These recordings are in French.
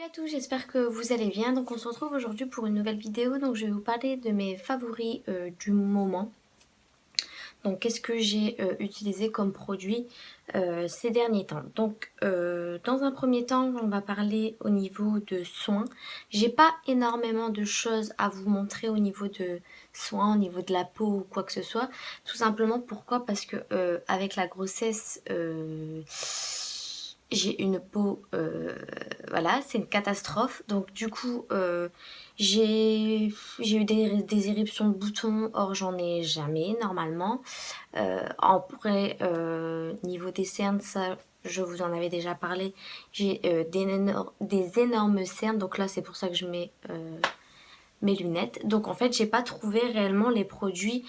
Salut à tous, j'espère que vous allez bien. Donc on se retrouve aujourd'hui pour une nouvelle vidéo. Donc je vais vous parler de mes favoris du moment. Donc qu'est-ce que j'ai utilisé comme produit ces derniers temps. Donc dans un premier temps, on va parler au niveau de soins. J'ai pas énormément de choses à vous montrer au niveau de soins, au niveau de la peau ou quoi que ce soit. Tout simplement pourquoi? Parce que avec la grossesse, j'ai une peau, voilà, c'est une catastrophe. Donc du coup, j'ai eu des éruptions de boutons, or j'en ai jamais normalement. Après, niveau des cernes, ça, je vous en avais déjà parlé. J'ai des énormes cernes, donc là c'est pour ça que je mets mes lunettes. Donc en fait, j'ai pas trouvé réellement les produits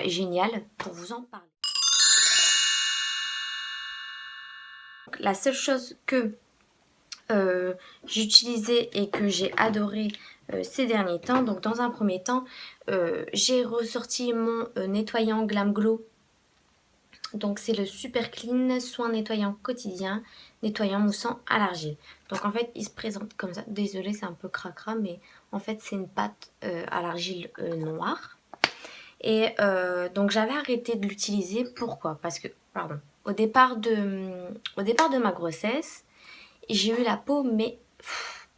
génial pour vous en parler. Donc, la seule chose que j'ai utilisé et que j'ai adoré ces derniers temps, donc dans un premier temps, j'ai ressorti mon nettoyant Glam Glow. Donc c'est le Super Clean Soin nettoyant quotidien, nettoyant moussant à l'argile. Donc en fait il se présente comme ça. Désolée, c'est un peu cracra, mais en fait c'est une pâte à l'argile noire. Et donc j'avais arrêté de l'utiliser. Pourquoi? Parce que, pardon, au départ de ma grossesse, j'ai eu la peau mais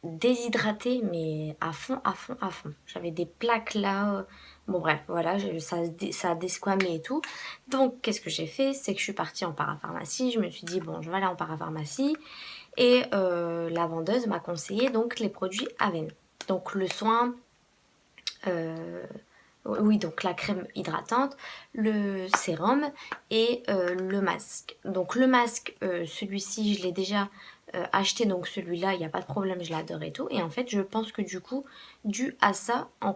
déshydratée, mais à fond, à fond, à fond. J'avais des plaques là. Bon bref, voilà, ça a desquamé et tout. Donc qu'est-ce que j'ai fait? C'est que je suis partie en parapharmacie. Je me suis dit, bon, je vais aller en parapharmacie. Et la vendeuse m'a conseillé donc les produits Aven. Donc le soin... oui, donc la crème hydratante, le sérum et le masque. Donc le masque, celui-ci, je l'ai déjà acheté, donc celui-là, il n'y a pas de problème, je l'adore et tout. Et en fait, je pense que du coup, dû à ça, en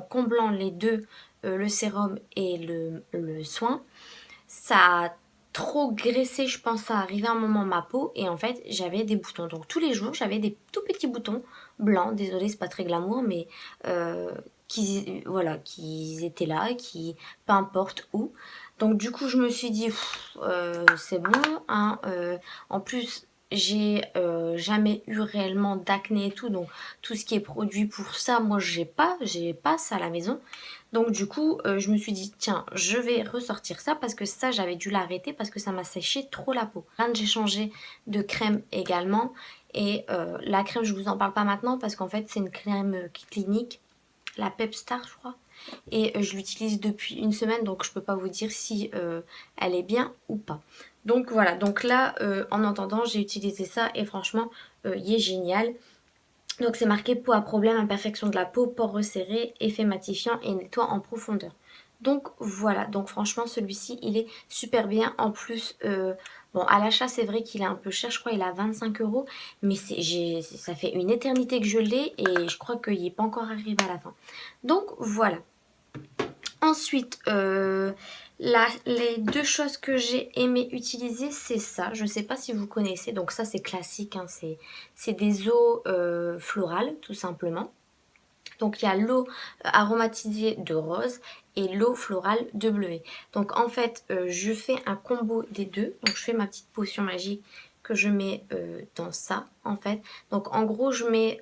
comblant les deux, le sérum et le soin, ça a trop graissé, je pense, ça arrivait à un moment ma peau et en fait j'avais des boutons. Donc tous les jours j'avais des tout petits boutons blancs, désolée c'est pas très glamour, mais voilà, qui étaient là, qui peu importe où. Donc du coup je me suis dit c'est bon, hein, en plus j'ai jamais eu réellement d'acné et tout, donc tout ce qui est produit pour ça, moi j'ai pas ça à la maison. Donc du coup, je me suis dit, tiens, je vais ressortir ça parce que ça, j'avais dû l'arrêter parce que ça m'a séché trop la peau. J'ai changé de crème également. Et la crème, je vous en parle pas maintenant parce qu'en fait, c'est une crème clinique, la Pepstar, je crois. Et je l'utilise depuis une semaine, donc je peux pas vous dire si elle est bien ou pas. Donc voilà, donc là, en entendant, j'ai utilisé ça et franchement, il est génial. Donc c'est marqué peau à problème, imperfection de la peau, pores resserrés, effet matifiant et nettoie en profondeur. Donc voilà, donc franchement celui-ci il est super bien. En plus, bon à l'achat c'est vrai qu'il est un peu cher, je crois il est à 25 euros. Mais ça fait une éternité que je l'ai et je crois qu'il n'est pas encore arrivé à la fin. Donc voilà. Ensuite, les deux choses que j'ai aimé utiliser, c'est ça. Je ne sais pas si vous connaissez. Donc ça, c'est classique, hein, c'est des eaux florales, tout simplement. Donc il y a l'eau aromatisée de rose et l'eau florale de bleuet. Donc en fait, je fais un combo des deux. Donc je fais ma petite potion magique que je mets dans ça, en fait. Donc en gros, je mets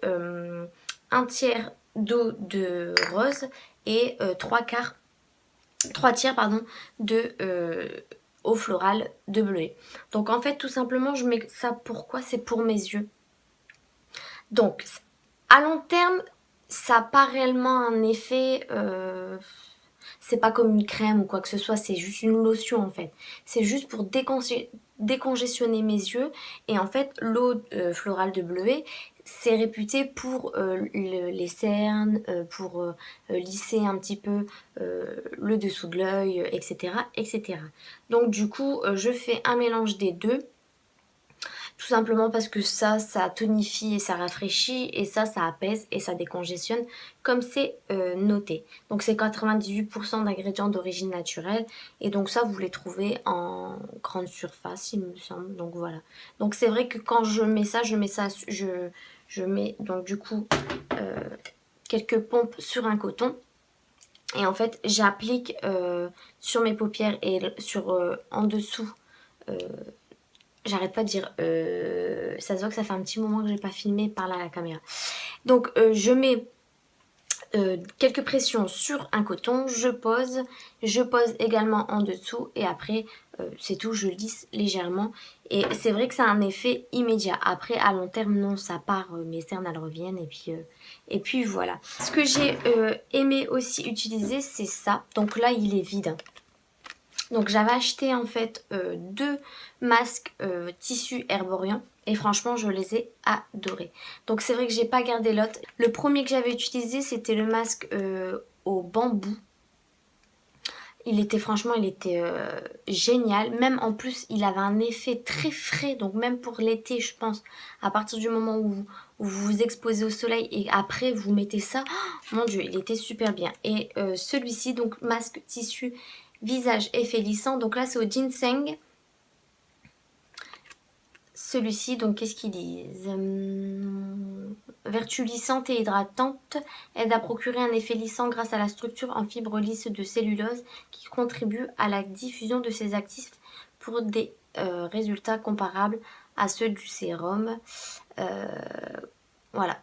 un tiers d'eau de rose et trois tiers pardon, de eau florale de bleuet. Donc en fait tout simplement je mets ça pourquoi? C'est pour mes yeux. Donc à long terme ça n'a pas réellement un effet, c'est pas comme une crème ou quoi que ce soit, c'est juste une lotion en fait. C'est juste pour décongestionner mes yeux. Et en fait l'eau florale de bleuet c'est réputé pour les cernes, pour lisser un petit peu le dessous de l'œil, etc., etc. Donc du coup je fais un mélange des deux. Tout simplement parce que ça tonifie et ça rafraîchit et ça apaise et ça décongestionne comme c'est noté. Donc c'est 98% d'ingrédients d'origine naturelle et donc ça vous les trouvez en grande surface il me semble. Donc voilà. Donc c'est vrai que quand je mets ça, je mets donc du coup quelques pompes sur un coton. Et en fait j'applique sur mes paupières et sur en dessous J'arrête pas de dire ça se voit que ça fait un petit moment que j'ai pas filmé par là à la caméra. Donc je mets quelques pressions sur un coton, je pose également en dessous et après c'est tout, je lisse légèrement et c'est vrai que ça a un effet immédiat. Après à long terme non, ça part, mes cernes elles reviennent et puis voilà. Ce que j'ai aimé aussi utiliser c'est ça, donc là il est vide. Donc j'avais acheté en fait deux masques tissu Herborian et franchement je les ai adorés. Donc c'est vrai que j'ai pas gardé l'autre. Le premier que j'avais utilisé c'était le masque au bambou. Il était génial. Même en plus il avait un effet très frais, donc même pour l'été je pense, à partir du moment où vous vous exposez au soleil et après vous mettez ça, oh, mon dieu il était super bien. Et celui-ci donc masque tissu visage effet lissant, donc là c'est au ginseng. Celui-ci, donc qu'est-ce qu'ils disent vertu lissante et hydratante, aide à procurer un effet lissant grâce à la structure en fibres lisses de cellulose qui contribue à la diffusion de ces actifs pour des résultats comparables à ceux du sérum. Voilà.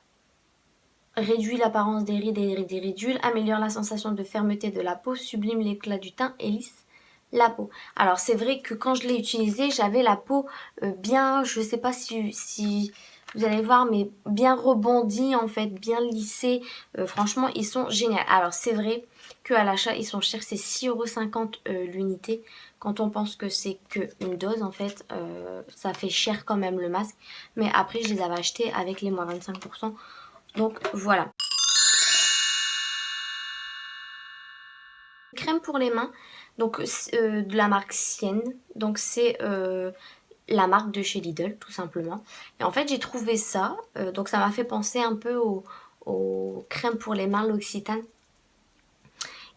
Réduit l'apparence des rides et des ridules, améliore la sensation de fermeté de la peau, sublime l'éclat du teint et lisse la peau. Alors c'est vrai que quand je l'ai utilisé, j'avais la peau bien, je sais pas si vous allez voir, mais bien rebondie en fait, bien lissée. Franchement, ils sont géniaux. Alors c'est vrai qu'à l'achat, ils sont chers, c'est 6,50 € l'unité. Quand on pense que c'est qu'une dose, en fait, ça fait cher quand même le masque. Mais après, je les avais achetés avec les moins 25%. Donc voilà. Crème pour les mains, donc de la marque Sienne. Donc c'est la marque de chez Lidl tout simplement. Et en fait j'ai trouvé ça, donc ça m'a fait penser un peu aux crèmes pour les mains L'Occitane.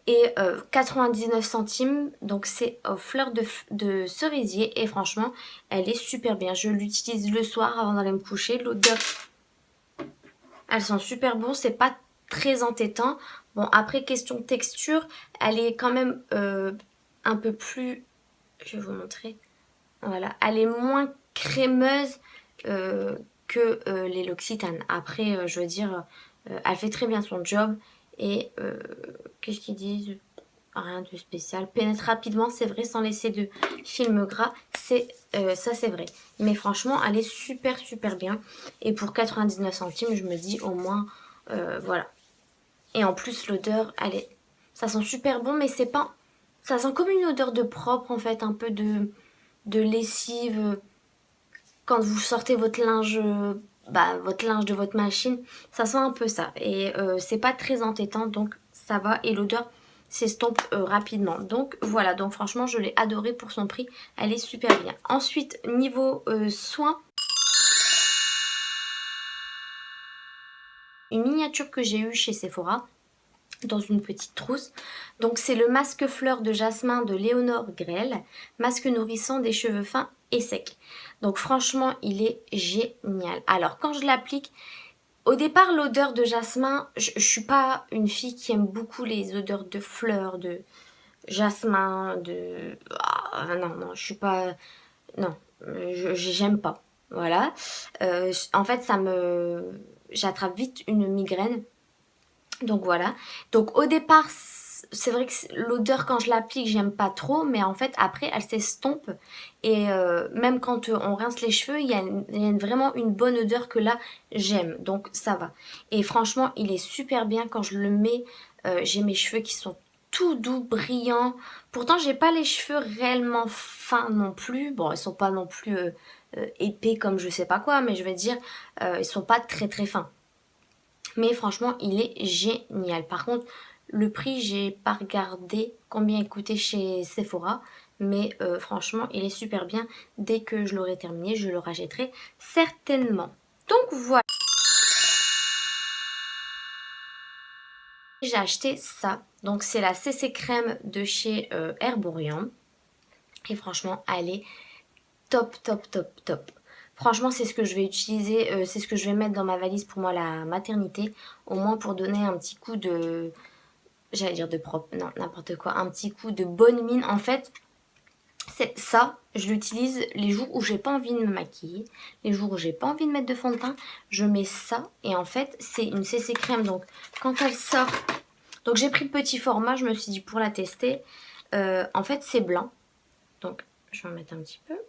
Et 99 centimes, donc c'est aux fleurs de cerisier et franchement elle est super bien. Je l'utilise le soir avant d'aller me coucher. L'odeur, elles sont super bonnes, c'est pas très entêtant. Bon après question texture, elle est quand même un peu plus, je vais vous montrer, voilà, elle est moins crémeuse que les L'Occitane. Après je veux dire, elle fait très bien son job et qu'est-ce qu'ils disent, rien de spécial, pénètre rapidement, c'est vrai, sans laisser de film gras, c'est ça c'est vrai. Mais franchement, elle est super super bien. Et pour 99 centimes, je me dis au moins, voilà. Et en plus, l'odeur, ça sent super bon, mais c'est pas, ça sent comme une odeur de propre en fait, un peu de lessive. Quand vous sortez votre linge, votre linge de votre machine, ça sent un peu ça. Et c'est pas très entêtant, donc ça va. Et l'odeur s'estompe rapidement. Donc voilà, donc franchement, je l'ai adorée pour son prix. Elle est super bien. Ensuite, niveau soins, une miniature que j'ai eue chez Sephora dans une petite trousse. Donc c'est le masque fleur de jasmin de Léonore Grell, masque nourrissant des cheveux fins et secs. Donc franchement il est génial. Alors quand je l'applique, au départ l'odeur de jasmin, je suis pas une fille qui aime beaucoup les odeurs de fleurs, de jasmin, de... non, je suis pas... Non, j'aime pas. Voilà. En fait j'attrape vite une migraine. Donc voilà. Donc au départ, c'est vrai que l'odeur quand je l'applique, j'aime pas trop. Mais en fait, après, elle s'estompe. Et même quand on rince les cheveux, il y a vraiment une bonne odeur que là, j'aime. Donc ça va. Et franchement, il est super bien quand je le mets. J'ai mes cheveux qui sont tout doux, brillants. Pourtant, j'ai pas les cheveux réellement fins non plus. Bon, ils sont pas non plus épais comme je sais pas quoi. Mais je vais dire, ils sont pas très très fins. Mais franchement, il est génial. Par contre, le prix, j'ai pas regardé combien il coûtait chez Sephora. Mais franchement, il est super bien. Dès que je l'aurai terminé, je le rachèterai certainement. Donc voilà. J'ai acheté ça. Donc c'est la CC crème de chez Herborian. Et franchement, elle est top, top, top, top. Franchement, c'est ce que je vais utiliser, c'est ce que je vais mettre dans ma valise pour moi la maternité. Au moins pour donner un petit coup de... J'allais dire de propre, non, n'importe quoi. Un petit coup de bonne mine. En fait, Ça, je l'utilise les jours où j'ai pas envie de me maquiller, les jours où j'ai pas envie de mettre de fond de teint, je mets ça et en fait c'est une CC crème, donc quand elle sort, donc j'ai pris le petit format, je me suis dit pour la tester, en fait c'est blanc, donc je vais en mettre un petit peu, vous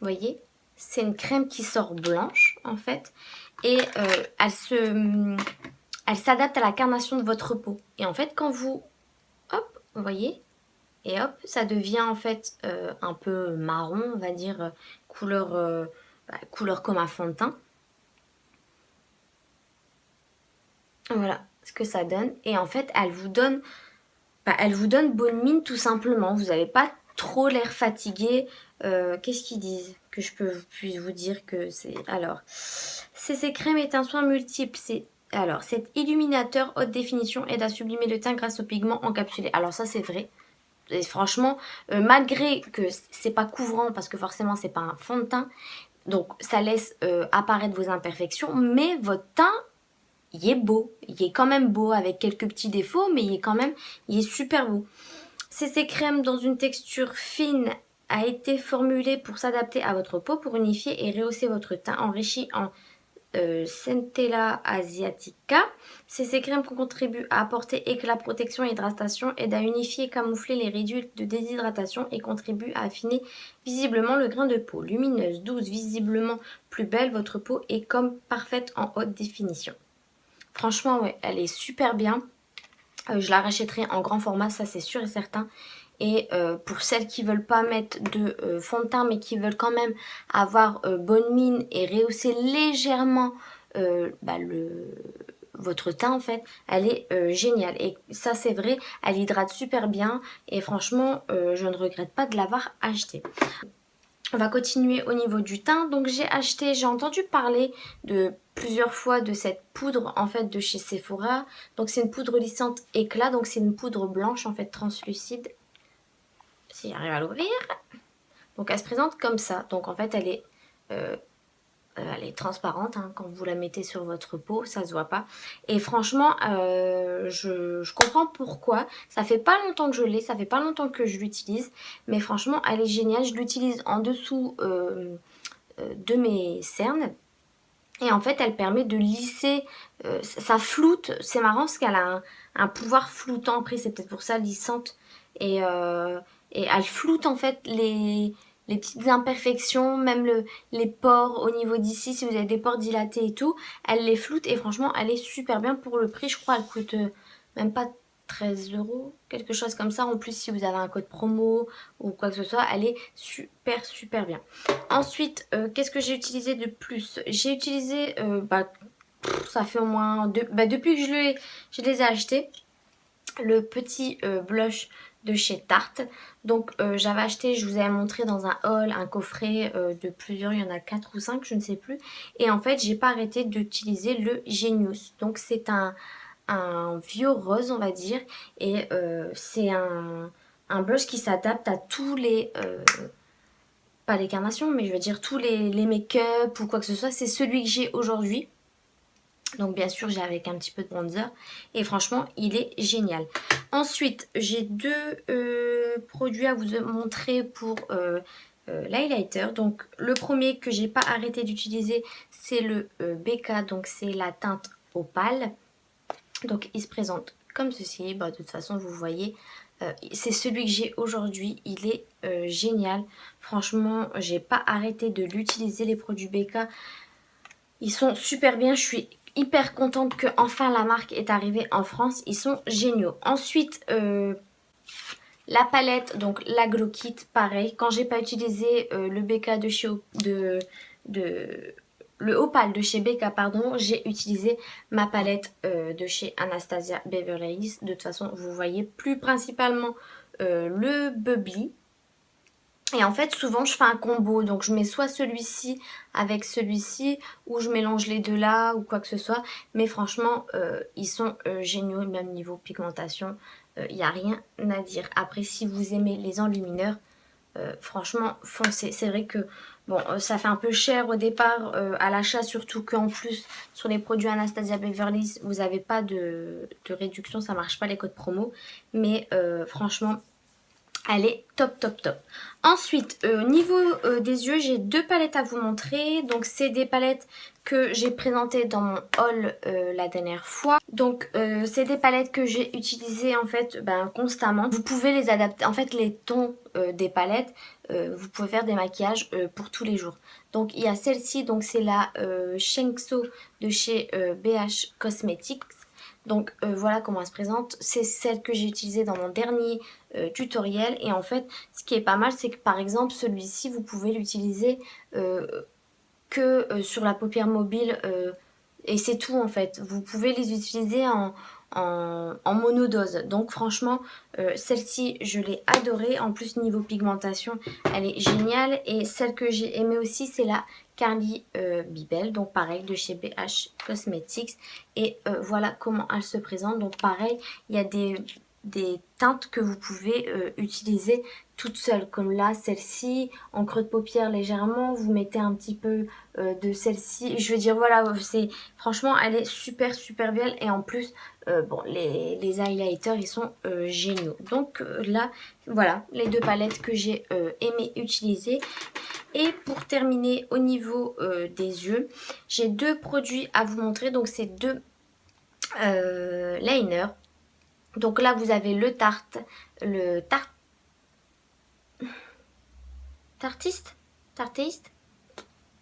voyez, c'est une crème qui sort blanche en fait et elle s'adapte à la carnation de votre peau et en fait quand vous, hop, vous voyez, et hop, ça devient en fait un peu marron, on va dire, couleur, couleur comme un fond de teint. Voilà ce que ça donne. Et en fait, elle vous donne bonne mine tout simplement. Vous n'avez pas trop l'air fatigué. Qu'est-ce qu'ils disent que puisse vous dire que c'est... Alors, CC Crème est un soin multiple. Alors, cet illuminateur haute définition aide à sublimer le teint grâce aux pigments encapsulés. Alors ça, c'est vrai. Et franchement, malgré que c'est pas couvrant, parce que forcément c'est pas un fond de teint, donc ça laisse apparaître vos imperfections, mais votre teint, il est beau. Il est quand même beau, avec quelques petits défauts, mais il est super beau. CC Crème dans une texture fine a été formulé pour s'adapter à votre peau, pour unifier et rehausser votre teint, enrichi en Centella asiatica. Ces crèmes contribuent à apporter éclat, protection et hydratation, aident à unifier et camoufler les résidus de déshydratation et contribuent à affiner visiblement le grain de peau. Lumineuse, douce, visiblement plus belle, votre peau est comme parfaite en haute définition. Franchement, ouais, elle est super bien. Je la rachèterai en grand format, ça c'est sûr et certain. Et pour celles qui veulent pas mettre de fond de teint mais qui veulent quand même avoir bonne mine et rehausser légèrement votre teint en fait, elle est géniale. Et ça c'est vrai, elle hydrate super bien et franchement je ne regrette pas de l'avoir acheté. On va continuer au niveau du teint. Donc j'ai entendu parler de plusieurs fois de cette poudre en fait de chez Sephora. Donc c'est une poudre lissante éclat, donc c'est une poudre blanche en fait translucide. Si j'arrive à l'ouvrir. Donc elle se présente comme ça. Donc en fait elle est transparente hein, quand vous la mettez sur votre peau, ça se voit pas. Et franchement, je comprends pourquoi. Ça fait pas longtemps que je l'ai, ça fait pas longtemps que je l'utilise. Mais franchement, elle est géniale. Je l'utilise en dessous de mes cernes. Et en fait, elle permet de lisser, ça floute. C'est marrant parce qu'elle a un pouvoir floutant. Après, c'est peut-être pour ça lissante. Et, et elle floute en fait les petites imperfections, même les pores au niveau d'ici, si vous avez des pores dilatés et tout. Elle les floute et franchement, elle est super bien pour le prix. Je crois elle coûte même pas 13 €, quelque chose comme ça. En plus, si vous avez un code promo ou quoi que ce soit, elle est super bien. Ensuite, qu'est-ce que j'ai utilisé de plus? J'ai utilisé, ça fait au moins, depuis que je les ai achetés, le petit blush de chez Tarte. Donc j'avais acheté, je vous avais montré dans un haul, un coffret de plusieurs, il y en a 4 ou 5, je ne sais plus. Et en fait, j'ai pas arrêté d'utiliser le Genius. Donc c'est un vieux rose, on va dire. Et c'est un blush qui s'adapte à tous les... pas les carnations, mais je veux dire tous les make-up ou quoi que ce soit. C'est celui que j'ai aujourd'hui. Donc bien sûr j'ai avec un petit peu de bronzer. Et franchement il est génial. Ensuite j'ai deux produits à vous montrer pour l'highlighter. Donc le premier que j'ai pas arrêté d'utiliser c'est le BK. Donc c'est la teinte opale. Donc il se présente comme ceci. De toute façon vous voyez. C'est celui que j'ai aujourd'hui, il est génial. Franchement, j'ai pas arrêté de l'utiliser, les produits BK. Ils sont super bien, je suis hyper contente que enfin la marque est arrivée en France. Ils sont géniaux. Ensuite, la palette, donc la Glow Kit, pareil. Quand j'ai pas utilisé le BK de chez... le Opal de chez BK, pardon, j'ai utilisé ma palette de chez Anastasia Beverly Hills. De toute façon, vous voyez plus principalement le Bubbly. Et en fait, souvent, je fais un combo. Donc, je mets soit celui-ci avec celui-ci, ou je mélange les deux là, ou quoi que ce soit. Mais franchement, ils sont géniaux, même niveau pigmentation. Il n'y a rien à dire. Après, si vous aimez les enlumineurs, franchement, foncez. C'est vrai que bon, ça fait un peu cher au départ à l'achat, surtout qu'en plus, sur les produits Anastasia Beverly Hills, vous n'avez pas de réduction, ça marche pas les codes promo. Mais franchement, Elle est top top top. Ensuite, au niveau des yeux, j'ai deux palettes à vous montrer. Donc c'est des palettes que j'ai présentées dans mon haul la dernière fois. Donc c'est des palettes que j'ai utilisées en fait constamment. Vous pouvez les adapter. En fait les tons des palettes, vous pouvez faire des maquillages pour tous les jours. Donc il y a celle-ci, donc c'est la Shengso de chez BH Cosmetics. Donc voilà comment elle se présente. C'est celle que j'ai utilisée dans mon dernier tutoriel. Et en fait, ce qui est pas mal, c'est que par exemple, celui-ci, vous pouvez l'utiliser que sur la paupière mobile. Et c'est tout en fait. Vous pouvez les utiliser en monodose. Donc franchement, celle-ci, je l'ai adorée. En plus, niveau pigmentation, elle est géniale. Et celle que j'ai aimée aussi, c'est la Carly Bibel. Donc pareil, de chez BH Cosmetics. Et voilà comment elle se présente. Donc pareil, il y a des teintes que vous pouvez utiliser toute seule. Comme là, celle-ci, en creux de paupière légèrement. Vous mettez un petit peu de celle-ci. Je veux dire, voilà, c'est franchement, elle est super super belle. Et en plus, bon, les highlighters, ils sont géniaux. Donc là, voilà, les deux palettes que j'ai aimé utiliser. Et pour terminer, au niveau des yeux, j'ai deux produits à vous montrer. Donc, c'est deux liners. Donc là, vous avez le tartiste,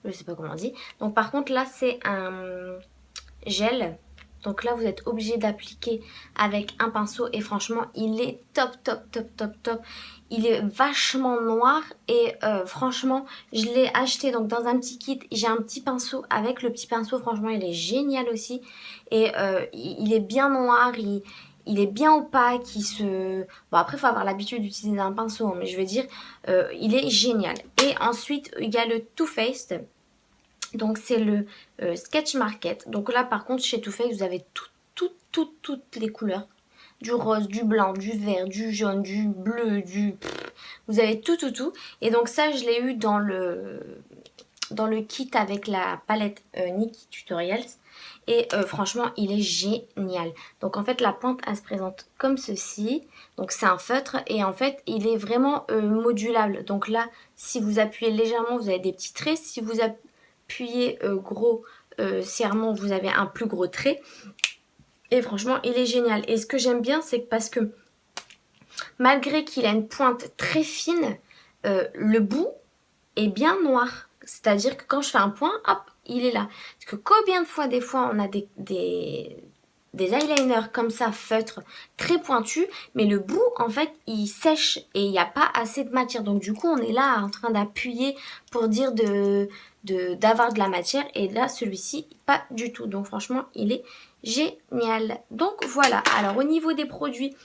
je sais pas comment on dit. Donc par contre, là, c'est un gel. Donc là, vous êtes obligé d'appliquer avec un pinceau. Et franchement, il est top, top, top, top, top. Il est vachement noir. Et franchement, je l'ai acheté donc dans un petit kit. J'ai un petit pinceau. Avec le petit pinceau, franchement, il est génial aussi. Et il est bien noir. Il est bien opaque. Bon, après, il faut avoir l'habitude d'utiliser un pinceau. Hein, mais je veux dire, il est génial. Et ensuite, il y a le Too Faced. Donc c'est le Sketch Market. Donc là par contre chez Too Faced vous avez toutes les couleurs. Du rose, du blanc, du vert, du jaune, du bleu, vous avez tout. Et donc ça je l'ai eu dans le kit avec la palette Nikki Tutorials. Et franchement il est génial. Donc en fait la pointe elle se présente comme ceci. Donc c'est un feutre et en fait il est vraiment modulable. Donc là si vous appuyez légèrement vous avez des petits traits. Si vous appuyez gros serrement, vous avez un plus gros trait. Et franchement, il est génial. Et ce que j'aime bien, c'est que parce que malgré qu'il a une pointe très fine, le bout est bien noir. C'est-à-dire que quand je fais un point, hop, il est là. Parce que combien de fois, des fois, on a des eyeliners comme ça, feutres, très pointus, mais le bout, en fait, il sèche et il n'y a pas assez de matière. Donc du coup, on est là en train d'appuyer pour dire d'avoir de la matière. Et là, celui-ci, pas du tout. Donc franchement, il est génial. Donc voilà. Alors au niveau des produits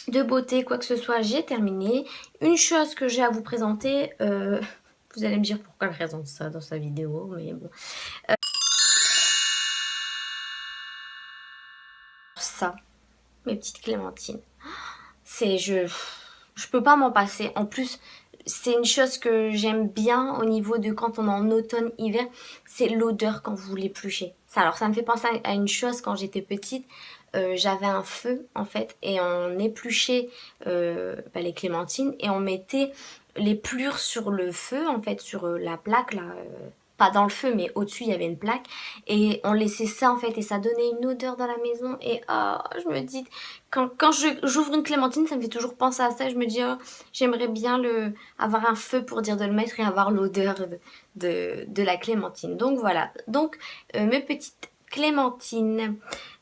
de beauté, quoi que ce soit, j'ai terminé. Une chose que j'ai à vous présenter, vous allez me dire pourquoi elle présente ça dans sa vidéo, mais bon. Ça, mes petites clémentines. Je peux pas m'en passer. En plus, c'est une chose que j'aime bien au niveau de quand on est en automne, hiver, c'est l'odeur quand vous l'épluchez. Alors ça me fait penser à une chose quand j'étais petite. J'avais un feu en fait et on épluchait les clémentines et on mettait les plures sur le feu en fait, sur la plaque là. Pas dans le feu mais au-dessus il y avait une plaque et on laissait ça en fait et ça donnait une odeur dans la maison et je me dis quand j'ouvre une clémentine ça me fait toujours penser à ça. Je me dis j'aimerais bien avoir un feu pour dire de le mettre et avoir l'odeur de la clémentine. Donc voilà, donc mes petites clémentines.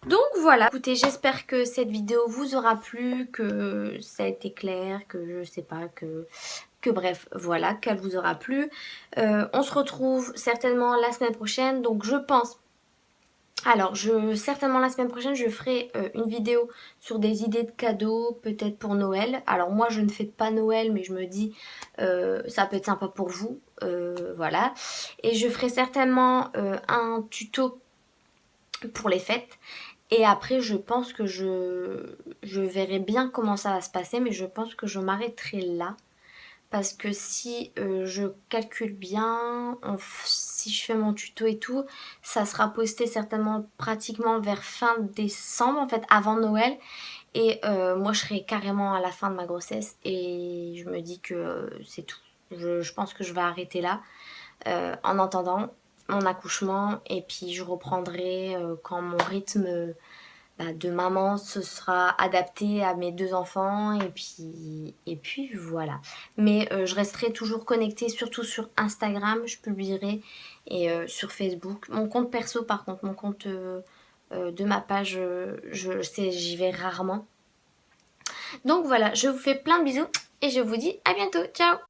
Donc voilà, écoutez, j'espère que cette vidéo vous aura plu, que ça a été clair, que je sais pas, que bref, voilà, qu'elle vous aura plu. On se retrouve certainement la semaine prochaine, donc je pense... Alors, certainement la semaine prochaine, je ferai une vidéo sur des idées de cadeaux, peut-être pour Noël. Alors moi, je ne fête pas Noël, mais je me dis, ça peut être sympa pour vous, voilà. Et je ferai certainement un tuto pour les fêtes. Et après, je pense que je verrai bien comment ça va se passer, mais je pense que je m'arrêterai là. Parce que si je calcule bien, si je fais mon tuto et tout, ça sera posté certainement pratiquement vers fin décembre, en fait avant Noël. Et moi je serai carrément à la fin de ma grossesse et je me dis que c'est tout. Je pense que je vais arrêter là en attendant mon accouchement et puis je reprendrai quand mon rythme de maman se sera adapté à mes deux enfants et puis voilà. Mais je resterai toujours connectée, surtout sur Instagram, je publierai et sur Facebook. Mon compte perso par contre, mon compte de ma page, je sais, j'y vais rarement. Donc voilà, je vous fais plein de bisous et je vous dis à bientôt. Ciao!